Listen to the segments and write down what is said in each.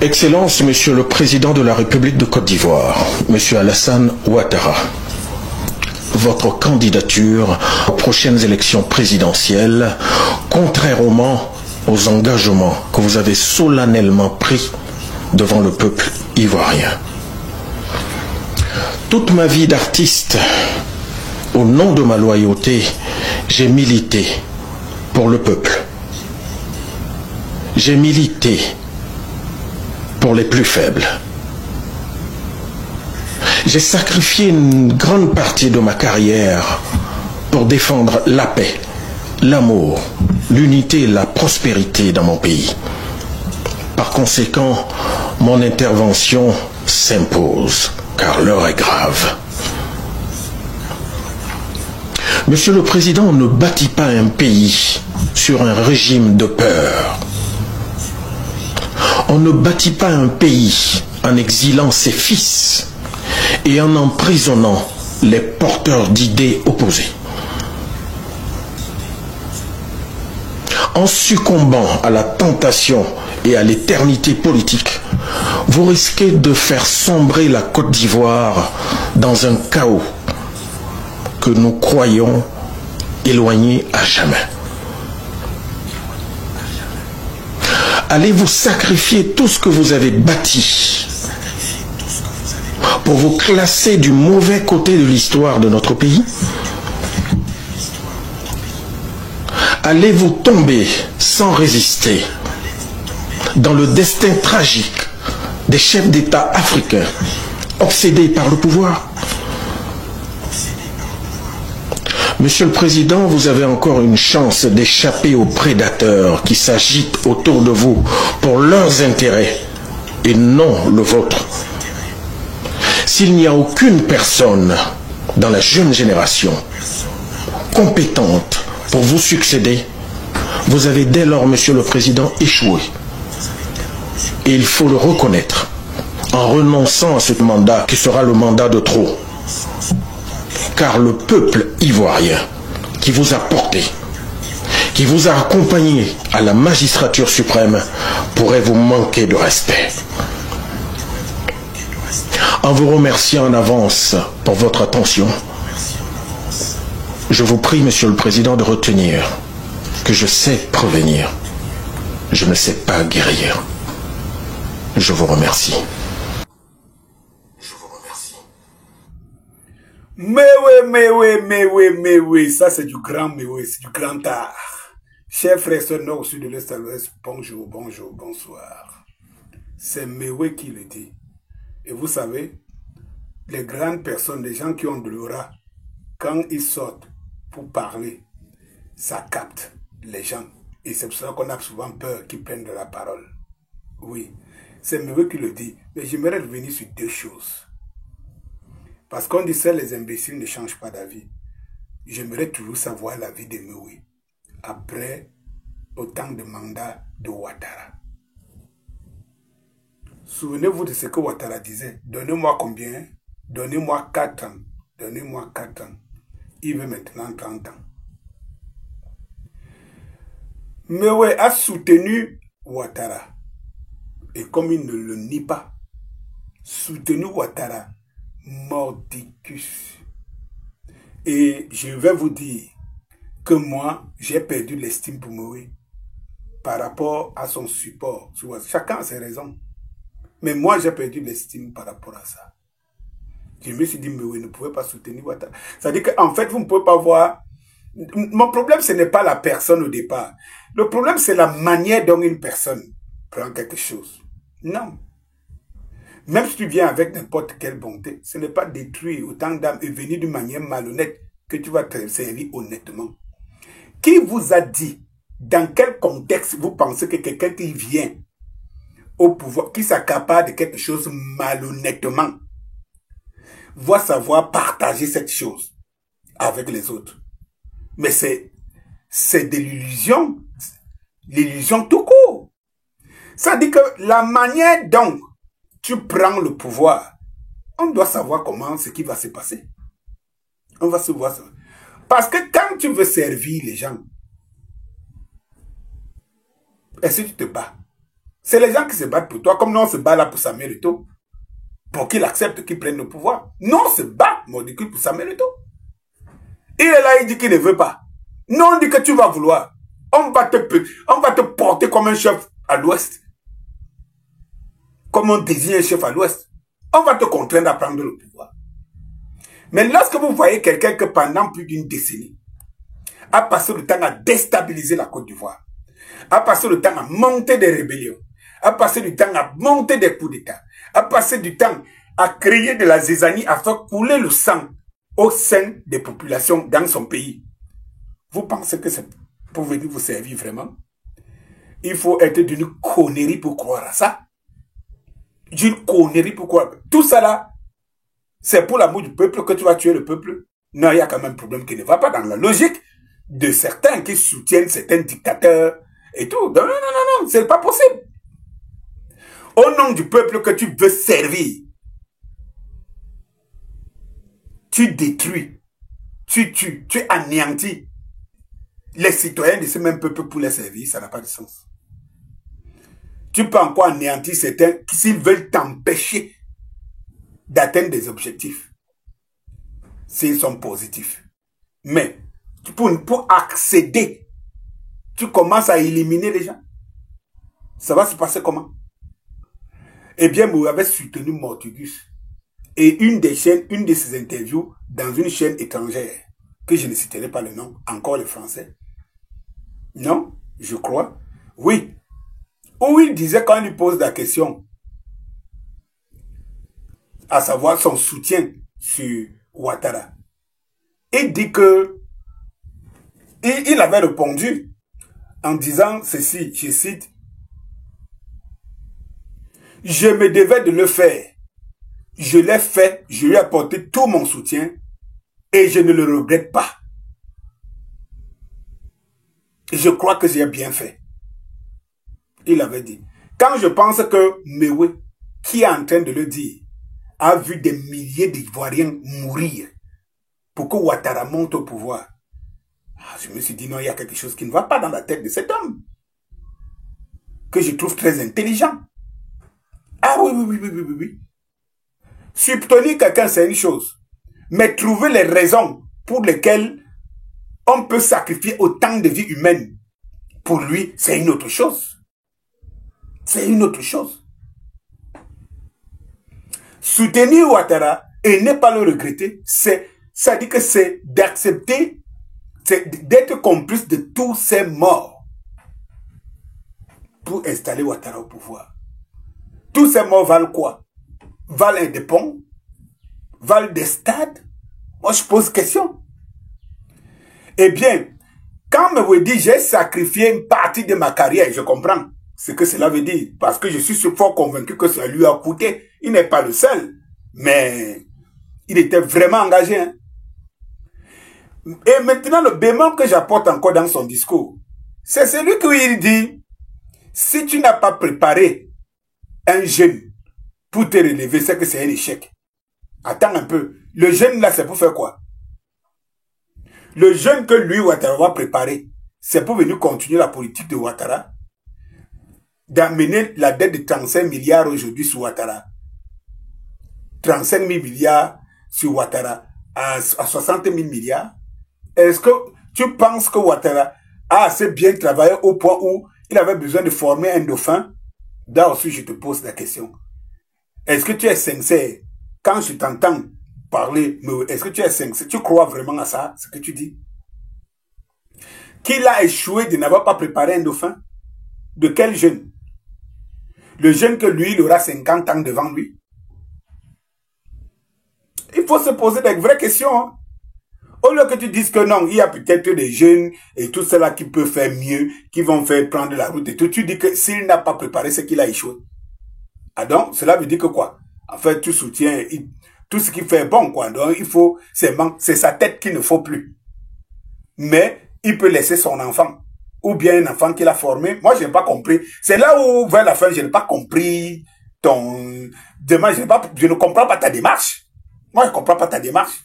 Excellences, Monsieur le Président de la République de Côte d'Ivoire, Monsieur Alassane Ouattara, votre candidature aux prochaines élections présidentielles, contrairement aux engagements que vous avez solennellement pris devant le peuple ivoirien. Toute ma vie d'artiste, au nom de ma loyauté, j'ai milité pour le peuple. J'ai milité pour les plus faibles. J'ai sacrifié une grande partie de ma carrière pour défendre la paix, l'amour, l'unité et la prospérité dans mon pays. Par conséquent, mon intervention s'impose, car l'heure est grave. Monsieur le Président, on ne bâtit pas un pays sur un régime de peur. On ne bâtit pas un pays en exilant ses fils et en emprisonnant les porteurs d'idées opposées. En succombant à la tentation et à l'éternité politique, vous risquez de faire sombrer la Côte d'Ivoire dans un chaos que nous croyons éloigné à jamais. Allez-vous sacrifier tout ce que vous avez bâti pour vous classer du mauvais côté de l'histoire de notre pays? Allez-vous tomber sans résister dans le destin tragique des chefs d'État africains obsédés par le pouvoir? Monsieur le Président, vous avez encore une chance d'échapper aux prédateurs qui s'agitent autour de vous pour leurs intérêts et non le vôtre. S'il n'y a aucune personne dans la jeune génération compétente pour vous succéder, vous avez dès lors, Monsieur le Président, échoué. Et il faut le reconnaître en renonçant à ce mandat qui sera le mandat de trop. Car le peuple ivoirien qui vous a porté, qui vous a accompagné à la magistrature suprême, pourrait vous manquer de respect. En vous remerciant en avance pour votre attention, je vous prie, Monsieur le Président, de retenir que je sais prévenir, je ne sais pas guérir. Je vous remercie. Mais oui, ça c'est du grand mais oui, c'est du grand art. Chers frères, sœurs, nord, sud, de l'est à l'ouest, bonjour, bonjour, bonsoir. C'est Mewe qui le dit. Et vous savez, les grandes personnes, les gens qui ont de l'aura, quand ils sortent pour parler, ça capte les gens. Et c'est pour ça qu'on a souvent peur qu'ils prennent de la parole. Oui, c'est Mewe qui le dit. Mais j'aimerais revenir sur deux choses. Parce qu'on dit ça, les imbéciles ne changent pas d'avis. J'aimerais toujours savoir l'avis de Mewe après autant de mandats de Ouattara. Souvenez-vous de ce que Ouattara disait. Donnez-moi combien? Donnez-moi 4 ans. Donnez-moi 4 ans. Il veut maintenant 30 ans. Mewe a soutenu Ouattara. Et comme il ne le nie pas, soutenu Ouattara, mordicus. Et je vais vous dire que moi, j'ai perdu l'estime pour Mewe par rapport à son support. Chacun a ses raisons. Mais moi, j'ai perdu l'estime par rapport à ça. Je me suis dit, Mewe ne pouvait pas soutenir Ouattara. C'est-à-dire qu'en fait, vous ne pouvez pas voir... Mon problème, ce n'est pas la personne au départ. Le problème, c'est la manière dont une personne prend quelque chose. Non. Même si tu viens avec n'importe quelle bonté, ce n'est pas détruire autant d'âmes et venir d'une manière malhonnête que tu vas te servir honnêtement. Qui vous a dit, dans quel contexte vous pensez que quelqu'un qui vient au pouvoir, qui s'accapare de quelque chose malhonnêtement, va savoir partager cette chose avec les autres? Mais c'est de l'illusion, l'illusion tout court. Ça dit que la manière dont tu prends le pouvoir, on doit savoir comment, ce qui va se passer. On va se voir ça. Parce que quand tu veux servir les gens, est-ce que tu te bats? C'est les gens qui se battent pour toi, comme nous on se bat là pour Samuel Eto'o, pour qu'il accepte qu'il prenne le pouvoir. Non, on se bat, Modique, pour Samuel Eto'o. Il est là, il dit qu'il ne veut pas. Non, on dit que tu vas vouloir. On va te porter comme un chef à l'ouest. Comme on désigne un chef à l'ouest. On va te contraindre à prendre le pouvoir. Mais lorsque vous voyez quelqu'un que pendant plus d'une décennie a passé le temps à déstabiliser la Côte d'Ivoire, a passé le temps à monter des rébellions, a passé du temps à monter des coups d'État, a passé du temps à créer de la zizanie, à faire couler le sang au sein des populations dans son pays. Vous pensez que c'est pour venir vous servir vraiment? Il faut être d'une connerie pour croire à ça. D'une connerie pour croire. Tout ça là, c'est pour l'amour du peuple que tu vas tuer le peuple. Non, il y a quand même un problème qui ne va pas dans la logique de certains qui soutiennent certains dictateurs et tout. Non, non, non, non, c'est pas possible. Au nom du peuple que tu veux servir, tu détruis, tu tues, tu anéantis les citoyens de ce même peuple pour les servir, ça n'a pas de sens. Tu peux encore anéantir certains s'ils veulent t'empêcher d'atteindre des objectifs, s'ils sont positifs. Mais pour accéder, tu commences à éliminer les gens. Ça va se passer comment? Eh bien, vous avez soutenu Mortugus. Et une de ses interviews dans une chaîne étrangère, que je ne citerai pas le nom, encore le français. Non, je crois. Oui. Où il disait quand il lui pose la question, à savoir son soutien sur Ouattara, il dit que il avait répondu en disant ceci, je cite, « Je me devais de le faire. Je l'ai fait, je lui ai apporté tout mon soutien et je ne le regrette pas. Je crois que j'ai bien fait. » Il avait dit. Quand je pense que Mewe, qui est en train de le dire, a vu des milliers d'Ivoiriens mourir pour que Ouattara monte au pouvoir, je me suis dit non, il y a quelque chose qui ne va pas dans la tête de cet homme, que je trouve très intelligent. Ah oui, oui, oui, oui, oui, oui. Subtenir quelqu'un, c'est une chose. Mais trouver les raisons pour lesquelles on peut sacrifier autant de vies humaines, pour lui, c'est une autre chose. C'est une autre chose. Soutenir Ouattara et ne pas le regretter, ça dit que c'est d'accepter, c'est d'être complice de tous ces morts pour installer Ouattara au pouvoir. Tous ces morts valent quoi? Valent des ponts? Valent des stades? Moi, je pose question. Eh bien, quand me vous dit j'ai sacrifié une partie de ma carrière, je comprends ce que cela veut dire. Parce que je suis fort convaincu que ça lui a coûté. Il n'est pas le seul. Mais il était vraiment engagé. Hein? Et maintenant, le bémol que j'apporte encore dans son discours, c'est celui où il dit, si tu n'as pas préparé un jeune pour te relever, c'est que c'est un échec. Attends un peu. Le jeune là, c'est pour faire quoi? Le jeune que lui, Ouattara, va préparer, c'est pour venir continuer la politique de Ouattara, d'amener la dette de 35 milliards aujourd'hui sur Ouattara. 35 000 milliards sur Ouattara à 60 000 milliards. Est-ce que tu penses que Ouattara a assez bien travaillé au point où il avait besoin de former un dauphin? Là aussi, je te pose la question. Est-ce que tu es sincère? Quand je t'entends parler, est-ce que tu es sincère? Tu crois vraiment à ça, ce que tu dis? Qu'il a échoué de n'avoir pas préparé un dauphin? De quel jeune? Le jeune que lui, il aura 50 ans devant lui. Il faut se poser des vraies questions. Hein? Au lieu que tu dises que non, il y a peut-être des jeunes et tout cela qui peuvent faire mieux, qui vont faire prendre la route et tout. Tu dis que s'il n'a pas préparé, c'est qu'il a échoué. Ah donc, cela veut dire que quoi? En fait, tu soutiens tout ce qui fait bon, quoi. Donc, il faut, c'est sa tête qu'il ne faut plus. Mais, il peut laisser son enfant. Ou bien un enfant qu'il a formé. Moi, je n'ai pas compris. C'est là où, vers la fin, je n'ai pas compris ton démarche. Je ne comprends pas ta démarche. Moi, je ne comprends pas ta démarche.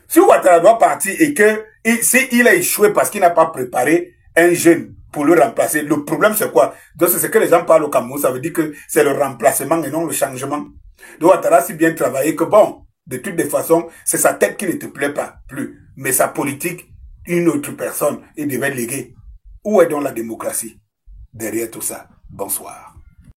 Si Ouattara doit partir et que, s'il a échoué parce qu'il n'a pas préparé un jeune pour le remplacer. Le problème, c'est quoi? Donc, c'est ce que les gens parlent au Cameroun. Ça veut dire que c'est le remplacement et non le changement. Donc, Ouattara a si bien travaillé que bon, de toutes les façons, c'est sa tête qui ne te plaît pas plus. Mais sa politique, une autre personne, il devait léguer. Où est donc la démocratie derrière tout ça? Bonsoir.